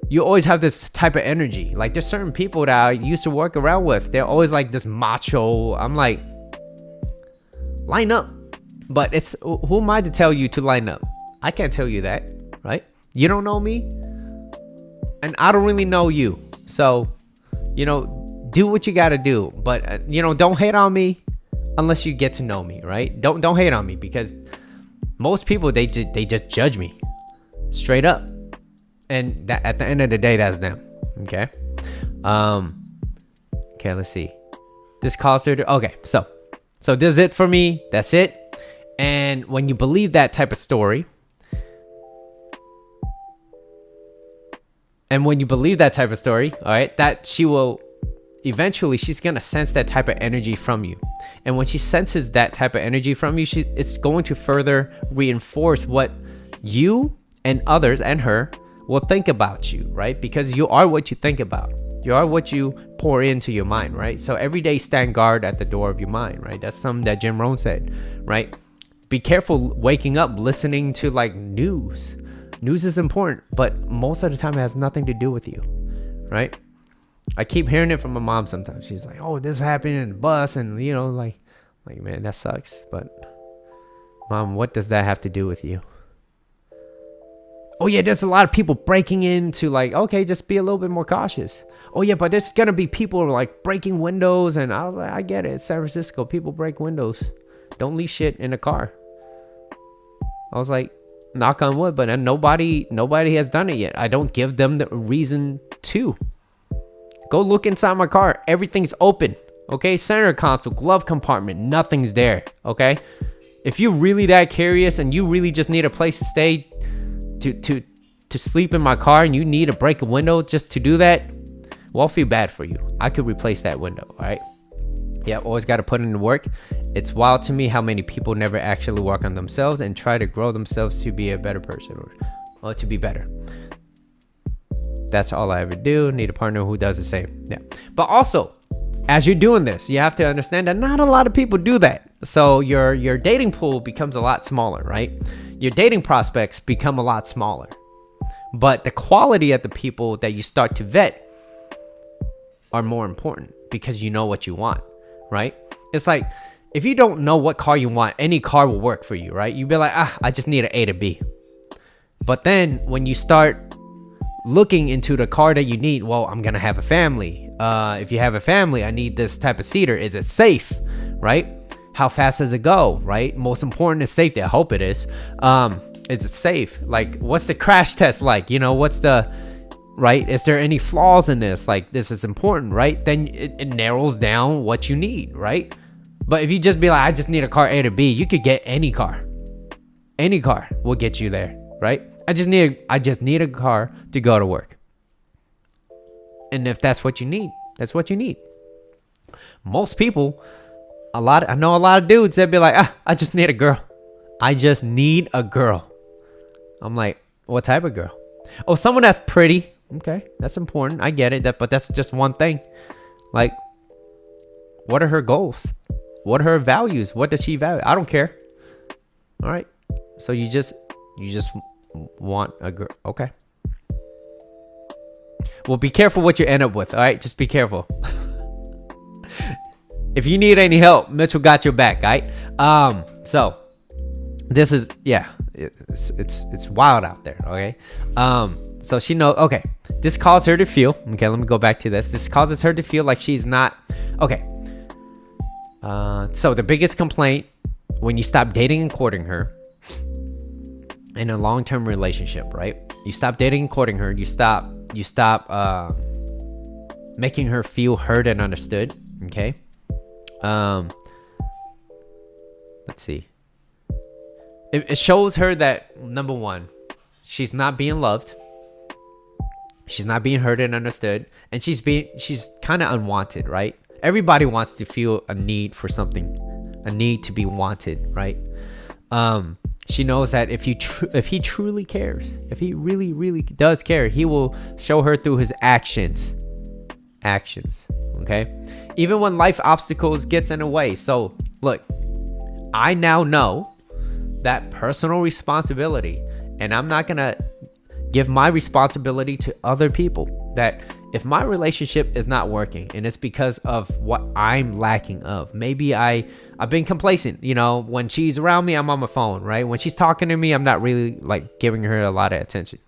you always have this type of energy? Like, there's certain people that I used to work around with, they're always like this macho. I'm like, line up. But it's, who am I to tell you to line up? I can't tell you that, right? You don't know me, and I don't really know you. So, do what you gotta do. But don't hate on me unless you get to know me, right? Don't hate on me, because most people, they just judge me straight up, and that, at the end of the day, that's them. Okay. Okay, let's see. This caused her to, okay, so this is it for me. That's it. And when you believe that type of story, all right, that she will eventually, she's gonna sense that type of energy from you. And when she senses that type of energy from you, it's going to further reinforce what you and others and her will think about you, right? Because you are what you think about. You are what you pour into your mind, right? So every day, stand guard at the door of your mind, right? That's something that Jim Rohn said, right? Be careful waking up listening to like news. News is important, but most of the time it has nothing to do with you, right? I keep hearing it from my mom sometimes. She's like, oh, this happened in the bus, and like man, that sucks. But Mom, what does that have to do with you? Oh yeah, there's a lot of people breaking into, like, okay, just be a little bit more cautious. Oh yeah, but there's gonna be people like breaking windows, and I was like, I get it. It's San Francisco. People break windows. Don't leave shit in the car. I was like, knock on wood, but nobody has done it yet. I don't give them the reason to. Go look inside my car. Everything's open. Okay, center console, glove compartment, nothing's there. Okay, if you're really that curious and you really just need a place to stay, to sleep in my car, and you need to break a window just to do that, well, I'll feel bad for you. I could replace that window. All right. Yeah, always got to put in the work. It's wild to me how many people never actually work on themselves and try to grow themselves to be a better person or to be better. That's all I ever do. Need a partner who does the same. Yeah. But also, as you're doing this, you have to understand that not a lot of people do that. So your dating pool becomes a lot smaller, right? Your dating prospects become a lot smaller. But the quality of the people that you start to vet are more important, because you know what you want, right? It's like, if you don't know what car you want, any car will work for you, right? You'd be like, I just need an A to B. But then when you start looking into the car that you need, well, I'm gonna have a family. If you have a family, I need this type of seater. Is it safe, right? How fast does it go, right? Most important is safety. I hope it is. Is it safe? Like, what's the crash test like? What's the, right? Is there any flaws in this? Like, this is important, right? Then it narrows down what you need, right? But if you just be like, I just need a car A to B, you could get any car. Any car will get you there, right? I just need a car to go to work. And if that's what you need, that's what you need. Most people, I know a lot of dudes that be like, I just need a girl. I just need a girl. I'm like, what type of girl? Oh, someone that's pretty. Okay, that's important. I get it. But that's just one thing. Like, what are her goals? What are her values? What does she value? I don't care. All right. So you just want a girl. Okay. Well, be careful what you end up with. All right. Just be careful. If you need any help, Mitchell got your back. All right. So this is, yeah, it's wild out there. Okay. So she knows, okay, this causes her to feel, okay, let me go back to this. This causes her to feel like she's not, okay. So the biggest complaint when you stop dating and courting her in a long-term relationship, right? You stop dating and courting her. You stop making her feel heard and understood. Okay. Let's see. It shows her that, number one, she's not being loved. She's not being heard and understood, and she's kind of unwanted, right? Everybody wants to feel a need for something, a need to be wanted, right? She knows that if he truly cares, if he really, really does care, he will show her through his actions. Okay? Even when life obstacles gets in the way. So, look, I now know that personal responsibility, and I'm not going to give my responsibility to other people, that if my relationship is not working and it's because of what I'm lacking of, maybe I've been complacent, you know, when she's around me, I'm on my phone, right? When she's talking to me, I'm not really like giving her a lot of attention.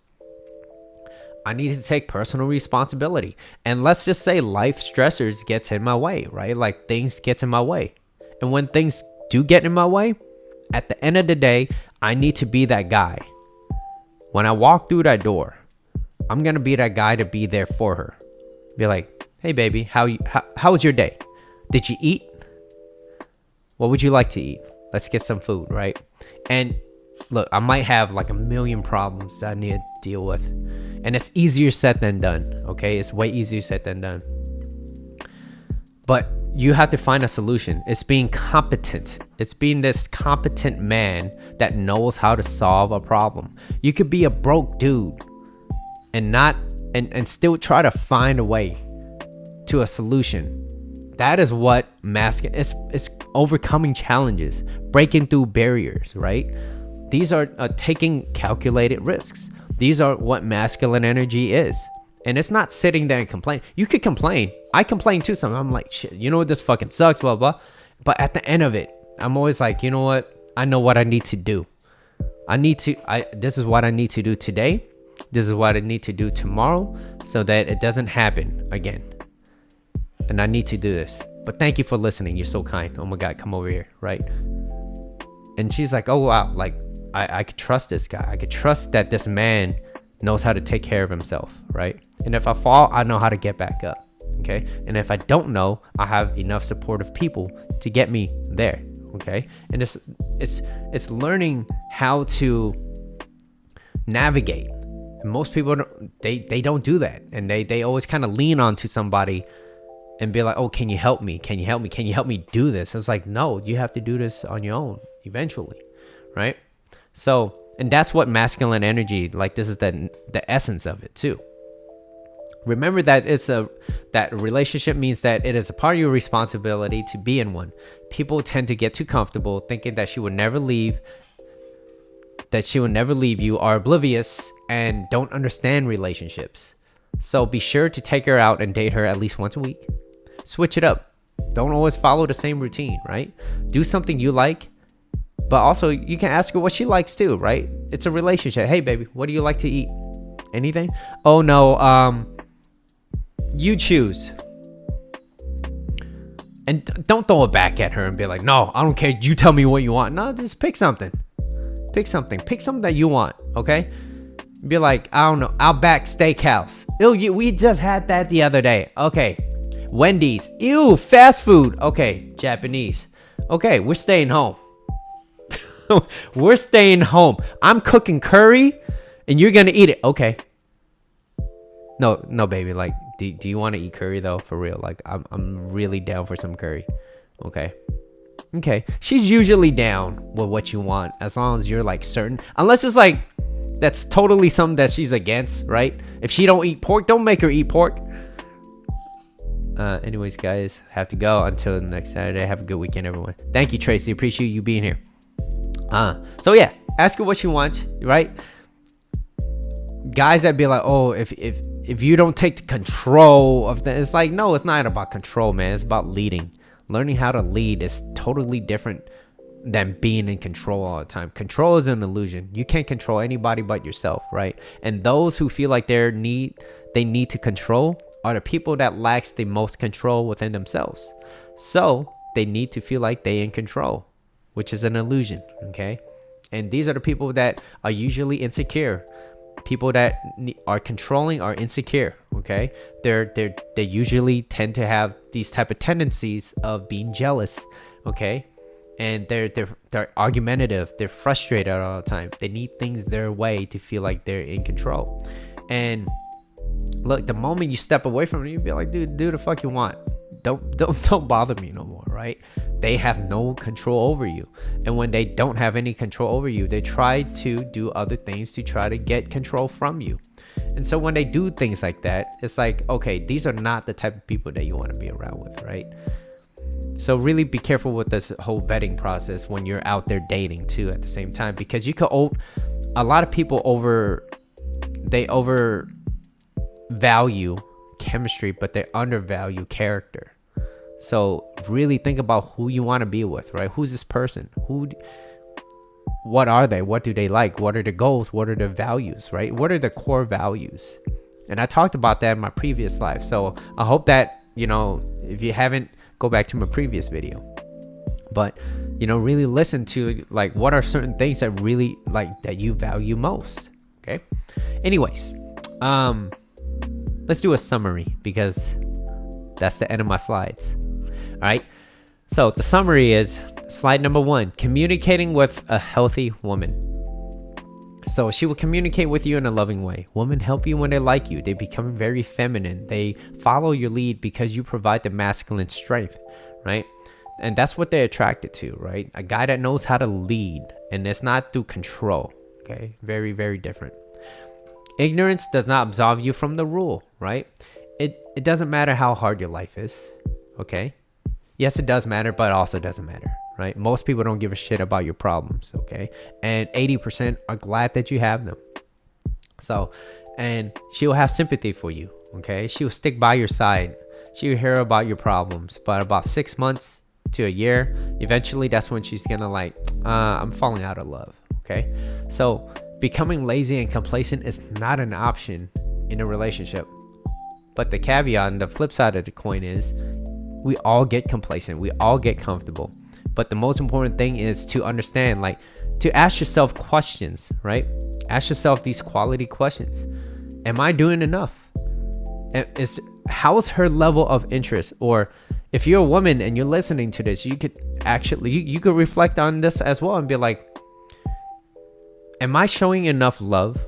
I need to take personal responsibility. And let's just say life stressors gets in my way, right? Like things gets in my way. And when things do get in my way, at the end of the day, I need to be that guy. When I walk through that door, I'm going to be that guy to be there for her. Be like, hey, baby, how was your day? Did you eat? What would you like to eat? Let's get some food, right? And look, I might have like a million problems that I need to deal with. And it's easier said than done, okay? It's way easier said than done. But you have to find a solution. It's being competent. It's being this competent man that knows how to solve a problem. You could be a broke dude and still try to find a way to a solution. That is what masculine is. It's overcoming challenges, breaking through barriers, right? These are taking calculated risks. These are what masculine energy is. And it's not sitting there and complain. You could complain. I complain too sometimes. I'm like, shit, you know what? This fucking sucks, blah, blah. But at the end of it, I'm always like, you know what? I know what I need to do. This is what I need to do today. This is what I need to do tomorrow so that it doesn't happen again. And I need to do this. But thank you for listening. You're so kind. Oh my God, come over here, right? And she's like, oh, wow. Like, I could trust this guy. I could trust that this man knows how to take care of himself, right? And if I fall, I know how to get back up, okay? And if I don't know, I have enough supportive people to get me there, okay? And it's learning how to navigate. And most people they don't do that, and they always kind of lean onto somebody and be like, oh, can you help me? Can you help me? Can you help me do this? It's like, no, you have to do this on your own eventually, right? So, and that's what masculine energy, like this is the essence of it too. Remember that that relationship means that it is a part of your responsibility to be in one. People tend to get too comfortable thinking that she would never leave you, are oblivious and don't understand relationships. So be sure to take her out and date her at least once a week. Switch it up. Don't always follow the same routine, right? Do something you like. But also, you can ask her what she likes too, right? It's a relationship. Hey, baby, what do you like to eat? Anything? Oh, no. You choose. And don't throw it back at her and be like, no, I don't care. You tell me what you want. No, just pick something. Pick something. Pick something that you want, okay? Be like, I don't know, Outback Steakhouse. Ew, we just had that the other day. Okay. Wendy's. Ew, fast food. Okay, Japanese. Okay, we're staying home. We're staying home. I'm cooking curry and you're gonna eat it. Okay. No, baby. Like, do you want to eat curry though? For real? Like, I'm really down for some curry. Okay. She's usually down with what you want as long as you're like certain. Unless it's like that's totally something that she's against, right? If she don't eat pork, don't make her eat pork. Anyways, guys, have to go until next Saturday. Have a good weekend, everyone. Thank you, Tracy. Appreciate you being here. So yeah, ask her what she wants, right? Guys that be like, oh, if you don't take the control of that, it's like, no, it's not about control, man. It's about leading. Learning how to lead is totally different than being in control all the time. Control is an illusion. You can't control anybody but yourself, right? And those who feel like they need to control are the people that lacks the most control within themselves. So they need to feel like they in control, which is an illusion, okay? And these are the people that are usually insecure. People that are controlling are insecure. Okay, they usually tend to have these type of tendencies of being jealous. Okay, and they're argumentative. They're frustrated all the time. They need things their way to feel like they're in control. And look, the moment you step away from it, you be like, dude, do the fuck you want. Don't bother me no more, right? They have no control over you. And when they don't have any control over you, they try to do other things to try to get control from you. And so when they do things like that, it's like, okay, these are not the type of people that you want to be around with, right? So really be careful with this whole vetting process when you're out there dating too at the same time, because you could a lot of people overvalue chemistry, but they undervalue character. So really think about who you want to be with, right? Who's this person? What are they? What do they like? What are the goals? What are the values, right? What are the core values? And I talked about that in my previous life. So I hope that, if you haven't, go back to my previous video. But, really listen to like, what are certain things that really like that you value most? Okay. Anyways, let's do a summary because that's the end of my slides. All right. So the summary is slide number 1, communicating with a healthy woman. So she will communicate with you in a loving way. Women help you when they like you. They become very feminine. They follow your lead because you provide the masculine strength, right? And that's what they're attracted to, right? A guy that knows how to lead, and it's not through control. Okay. Very, very different. Ignorance does not absolve you from the rule, right? It doesn't matter how hard your life is, okay? Yes, it does matter, but it also doesn't matter, right? Most people don't give a shit about your problems, okay? And 80% are glad that you have them. So, and she'll have sympathy for you, okay? She'll stick by your side. She'll hear about your problems, but about 6 months to a year, eventually that's when she's gonna like, I'm falling out of love, okay? So, becoming lazy and complacent is not an option in a relationship. But the caveat and the flip side of the coin is we all get complacent. We all get comfortable. But the most important thing is to understand, like, to ask yourself questions, right? Ask yourself these quality questions. Am I doing enough? How is her level of interest? Or if you're a woman and you're listening to this, you could actually, you could reflect on this as well and be like, am I showing enough love?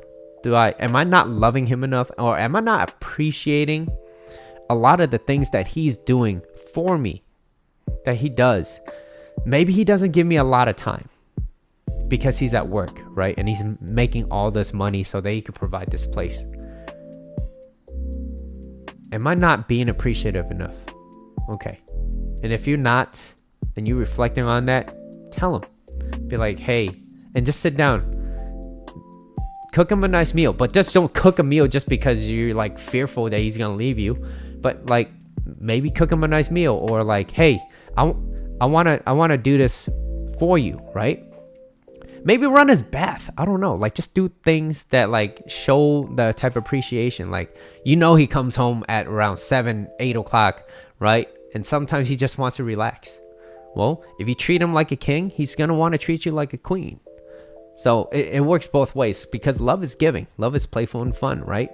Am I not loving him enough? Or am I not appreciating a lot of the things that he's doing for me, that he does? Maybe he doesn't give me a lot of time because he's at work, right? And he's making all this money so that he could provide this place. Am I not being appreciative enough? Okay. And if you're not, and you're reflecting on that, tell him. Be like, hey, and just sit down. Cook him a nice meal, but just don't cook a meal just because you're like fearful that he's gonna leave you. But like, maybe cook him a nice meal, or like, hey, I wanna do this for you, right? Maybe run his bath. I don't know. Like, just do things that like show the type of appreciation. Like, he comes home at around 7-8 o'clock, right? And sometimes he just wants to relax. Well, if you treat him like a king, he's gonna want to treat you like a queen. So it works both ways, because love is giving. Love is playful and fun, right?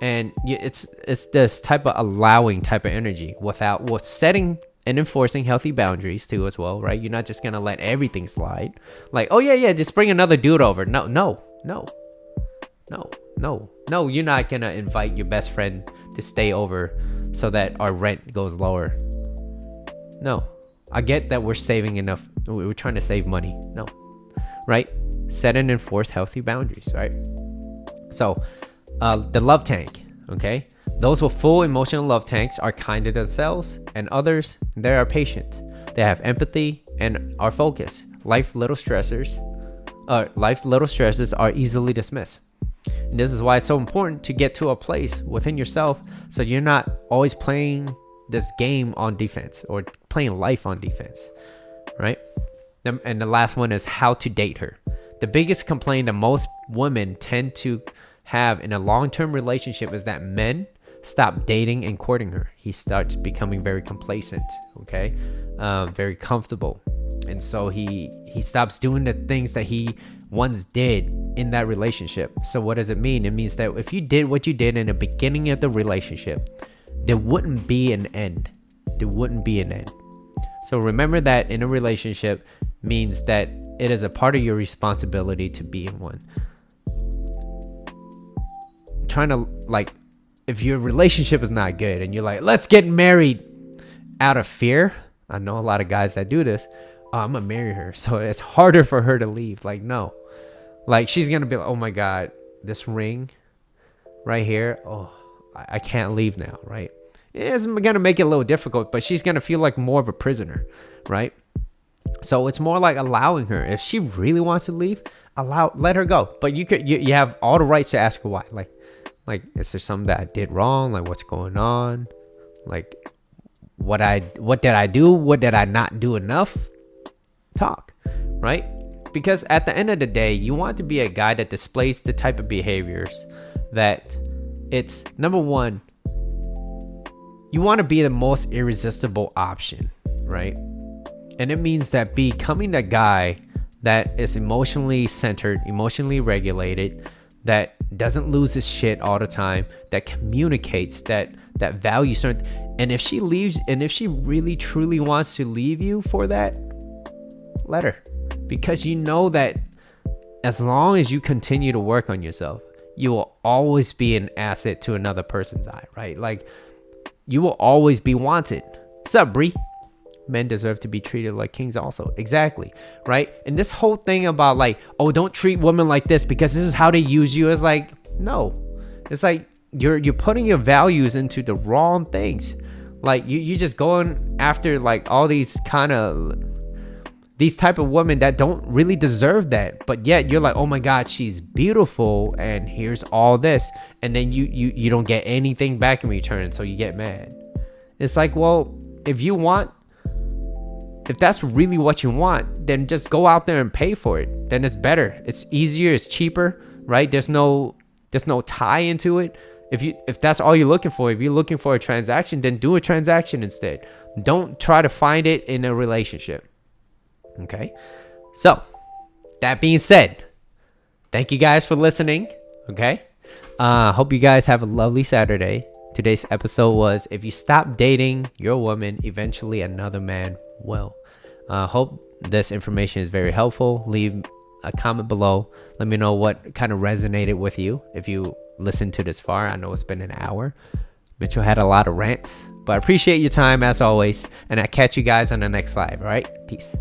And it's this type of allowing type of energy with setting and enforcing healthy boundaries too as well, right? You're not just gonna let everything slide. Like, oh yeah, just bring another dude over. No. You're not gonna invite your best friend to stay over so that our rent goes lower. No, I get that we're saving enough. We're trying to save money. No, right? Set and enforce healthy boundaries, right? So the love tank, okay? Those with full emotional love tanks are kind to themselves and others. They are patient. They have empathy and are focused. Life's little stresses are easily dismissed. And this is why it's so important to get to a place within yourself so you're not always playing this game on defense or playing life on defense, right? And the last one is how to date her. The biggest complaint that most women tend to have in a long-term relationship is that men stop dating and courting her. He starts becoming very complacent, okay? Very comfortable. And so he stops doing the things that he once did in that relationship. So what does it mean? It means that if you did what you did in the beginning of the relationship, there wouldn't be an end. There wouldn't be an end. So remember that in a relationship means that it is a part of your responsibility to be in one. Trying to, like, if your relationship is not good and you're like, let's get married out of fear. I know a lot of guys that do this. Oh, I'm gonna marry her, so it's harder for her to leave. Like, no, like, she's gonna be like, oh my god, this ring right here, oh, I can't leave now, right? It's gonna make it a little difficult, but she's gonna feel like more of a prisoner, right? So it's more like allowing her. If she really wants to leave, let her go. But you have all the rights to ask her why. Like, is there something that I did wrong? Like, what's going on? Like, what did I do? What did I not do enough? Talk, right? Because at the end of the day, you want to be a guy that displays the type of behaviors that it's, number one, you want to be the most irresistible option, right? And it means that becoming the guy that is emotionally centered, emotionally regulated, that doesn't lose his shit all the time, that communicates, that values certain. And if she leaves, and if she really truly wants to leave you for that, let her. Because you know that as long as you continue to work on yourself, you will always be an asset to another person's eye, right? Like, you will always be wanted. What's up, Bree? Men deserve to be treated like kings also. Exactly, right? And this whole thing about like, oh, don't treat women like this because this is how they use you, is like, no. It's like you're putting your values into the wrong things. Like, you just going after like all these type of women that don't really deserve that, but yet you're like, oh my god, she's beautiful and here's all this, and then you don't get anything back in return, so you get mad. It's like, well, if that's really what you want, then just go out there and pay for it. Then it's better, it's easier, it's cheaper, right? There's no tie into it. If that's all you're looking for, if you're looking for a transaction, then do a transaction instead. Don't try to find it in a relationship. Okay, so that being said, thank you guys for listening. Okay, hope you guys have a lovely Saturday. Today's episode was, if you stop dating your woman, eventually another man will. Hope this information is very helpful. Leave a comment below. Let me know what kind of resonated with you if you listened to this far. I know it's been an hour. Mitchell had a lot of rants, but I appreciate your time as always, and I catch you guys on the next live. All right, peace.